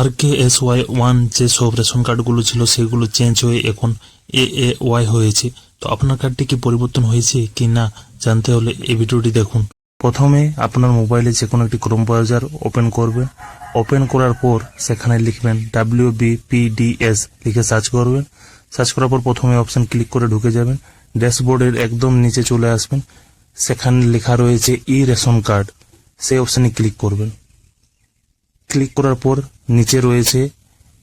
RKSY1 যে সব ration কার্ডগুলো ছিল সেগুলো চেঞ্জ হয়ে এখন AAY হয়েছে। তো আপনার কার্ডটি কি পরিবর্তন হয়েছে কি না জানতে হলে এই ভিডিওটি দেখুন। প্রথমে আপনার মোবাইলে যে কোনো একটি ক্রোম ব্রাউজার ওপেন করবেন। ওপেন করার পর সেখানে লিখবেন WBPDS লিখে সার্চ করবেন। সার্চ করার পর প্রথমে অপশন ক্লিক করে ঢুকে যাবেন। ড্যাশবোর্ডের একদম নিচে চলে আসবেন। সেখানে লেখা রয়েছে রেশন কার্ড, সেই অপশানে ক্লিক করবেন। ক্লিক করার পর নিচে রয়েছে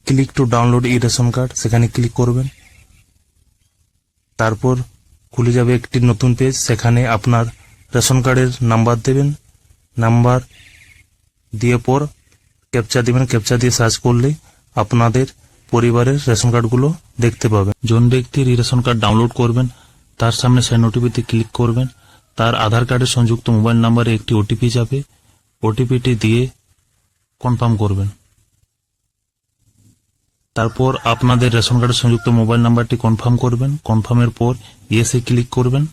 click to download ration card, সেখানে ক্লিক করবেন। তারপর খুলে যাবে একটি নতুন পেজ। সেখানে আপনার রেশন কার্ডের নাম্বার দেবেন। নাম্বার দিয়ে পর ক্যাপচা দিবেন। ক্যাপচা দিয়ে সার্চ করলে আপনাদের পরিবারের রেশন কার্ডগুলো দেখতে পাবেন। জন ব্যক্তির রেশন কার্ড ডাউনলোড করবেন তার সামনে সেন্ড ওটিপিতে ক্লিক করবেন। তার আধার কার্ডের সংযুক্ত মোবাইল নাম্বারে একটি ওটিপি যাবে। ওটিপিটি দিয়ে কনফার্ম করবেন। তারপর আপনাদের রেশন কার্ডের সংযুক্ত মোবাইল নাম্বারটি কনফার্ম করবেন। কনফার্মের পর ইয়েসে ক্লিক করবেন।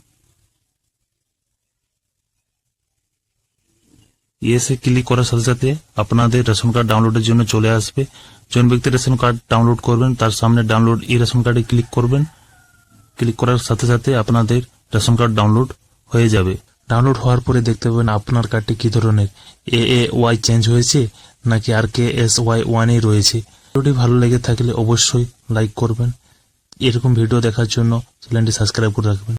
ইয়েসে ক্লিক করার সাথে সাথে আপনাদের রেশন কার্ড ডাউনলোডের জন্য চলে আসবে। জন ব্যক্তি রেশন কার্ড ডাউনলোড করবেন তার সামনে ডাউনলোড রেশন কার্ডে ক্লিক করবেন। ক্লিক করার সাথে সাথে আপনাদের রেশন কার্ড ডাউনলোড হয়ে যাবে। ডাউনলোড হওয়ার পরে দেখতে পাবেন আপনার কার্ডটি কি ধরনের, AAY চেঞ্জ হয়েছে নাকি RKSY1 রয়েছে। ভিডিওটি ভালো লেগে থাকলে অবশ্যই লাইক করবেন। এরকম ভিডিও দেখার জন্য চ্যানেলটি সাবস্ক্রাইব করে রাখবেন।